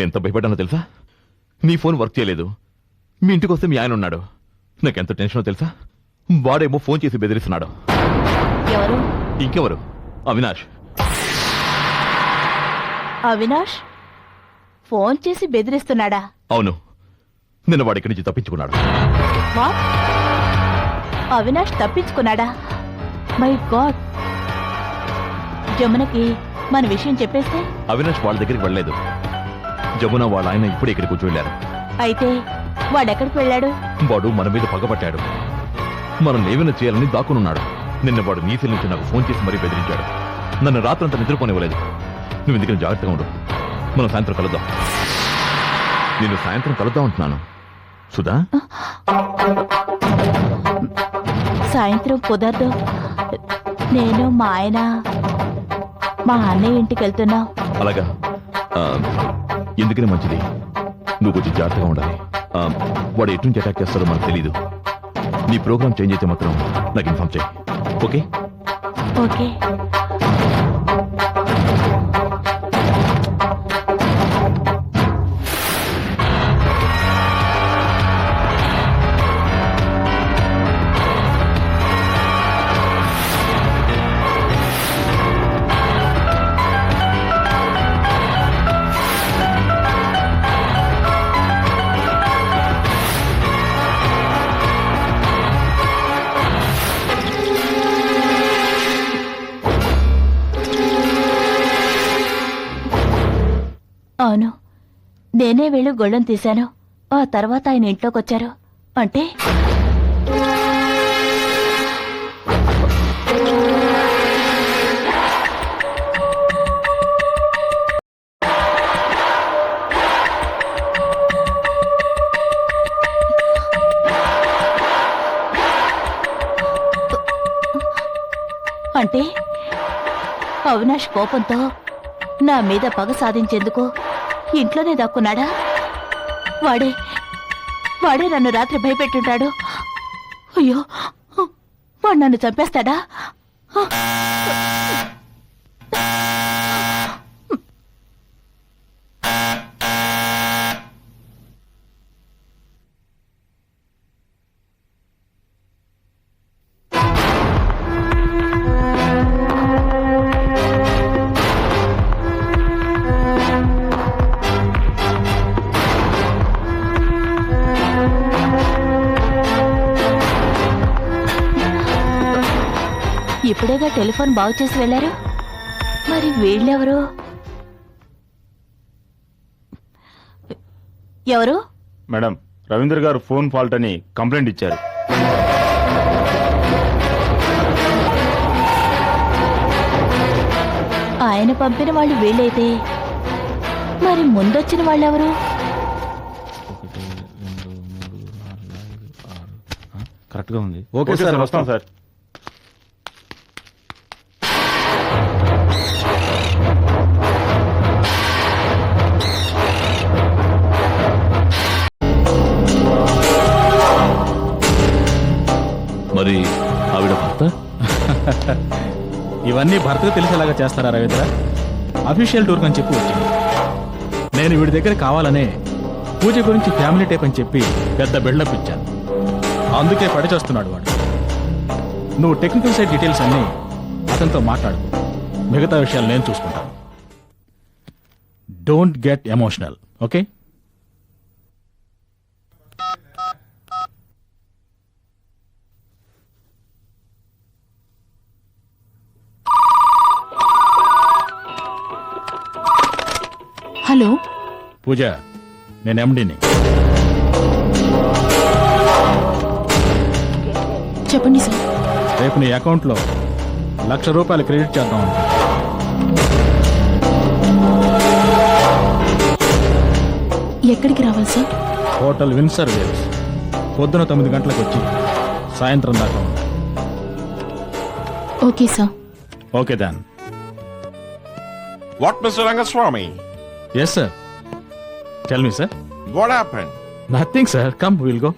ఎంత భయపడ్డానో తెలుసా? నీ ఫోన్ వర్క్ చేయలేదు, మీ ఇంటికి వస్తే మీ ఆయన ఉన్నాడు. నాకెంత టెన్షనో తెలుసా? వాడేమో ఫోన్ చేసి బెదిరిస్తున్నాడు. ఎవరు? ఇంకెవరు, అవినాష్. అవినాష్ ఫోన్ చేసి బెదిరిస్తున్నాడా? అవును, నిన్న వాడి ఇక్కడి నుంచి తప్పించుకున్నాడు. వాట్? అవినాష్ తప్పించుకున్నాడా? My God. జమునకి మన విషయం చెప్పేస్తే? అవినాష్ వాళ్ళ దగ్గరికి వెళ్ళలేదు. జమున వాళ్ళ ఆయన ఇప్పుడే ఇక్కడికి వచ్చి వెళ్ళారు. అయితే వాడెక్కడికి వెళ్ళాడు? వాడు మన మీద పగబట్టాడు. మనం ఏమైనా చేయాలని దాక్కునున్నాడు. నిన్న వాడు నీ సెల్ నుంచి నాకు ఫోన్ చేసి మరీ బెదిరించాడు. నన్ను రాత్రంతా నిద్రపోనివ్వలేదు. నువ్వు ఎందుకని జాగ్రత్తగా ఉండు. మనం సాయంత్రం కలుద్దాం. నేను సాయంత్రం కలుద్దాం అంటున్నాను సుధా. సాయంత్రం కుదరదు. నేను మా ఆయన మా అన్నయ్య ఇంటికి వెళ్తున్నా. అలాగా? ఎందుకని మంచిది. నువ్వు కొంచెం జాగ్రత్తగా ఉండాలి. వాడు ఎటు నుంచి అటాక్ చేస్తాడో మనకు తెలీదు. నీ ప్రోగ్రామ్ చేంజ్ అయితే మాత్రం నాకు ఇన్ఫార్మ్ చేయి. ఓకే? ఓకే. అవును, నేనే వెళ్ళి గొళ్ళం తీశాను. ఆ తర్వాత ఆయన ఇంట్లోకి వచ్చారు. అంటే అంటే అవినాష్ కోపంతో నా మీద పగ సాధించేందుకు ఇంట్లోనే దాక్కున్నాడా? వాడే నన్ను రాత్రి భయపెట్టుంటాడు. అయ్యో, వాడు నన్ను చంపేస్తాడా? ఇప్పుడేగా టెలిఫోన్ బాగు చేసి వెళ్లారు. మరి వీళ్ళెవరు? ఎవరు? మేడం, రవీంద్ర గారు ఫోన్ ఫాల్ట్ అని కంప్లైంట్ ఇచ్చారు. ఆయన పంపిన వాళ్ళు వీళ్ళైతే మరి ముందొచ్చిన వాళ్ళెవరు? కరెక్ట్ గా ఉంది. ఓకే సార్, వస్తాం సార్. మరి ఆవిడ భర్త? ఇవన్నీ భర్తకు తెలిసేలాగా చేస్తారా రవీంద్ర? అఫీషియల్ టూర్ అని చెప్పి వచ్చింది. నేను వీడి దగ్గర కావాలనే పూజ గురించి ఫ్యామిలీ టైప్ అని చెప్పి పెద్ద బిల్డప్ ఇచ్చాను. అందుకే పడిచేస్తున్నాడు వాడు. నువ్వు టెక్నికల్ సైడ్ డీటెయిల్స్ అన్నీ అతనితో మాట్లాడుకో. మిగతా విషయాలు నేను చూసుకుంటాను. Don't get emotional, okay? Hello Pooja, నేను ఎండీని. చెప్పండి సార్. రేపు నీ అకౌంట్లో ₹1,00,000 క్రెడిట్ చేద్దాం. ఎక్కడికి రావాలి సార్? Hotel Windsor waves. పొద్దున 9 గంటలకు వచ్చి సాయంత్రం దాకా ఉండాలి. Okay sir. Okay than. What, Mr. Rangaswamy? Yes, sir. Tell me, sir. What happened? Nothing, sir. Come, we'll go.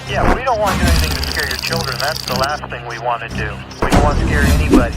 Yeah, we don't want to do anything to scare your children. That's the last thing we want to do. We don't want to scare anybody.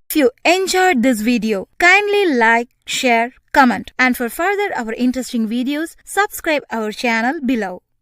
If you enjoyed this video, kindly like, share, comment, and for further our interesting videos, subscribe our channel below.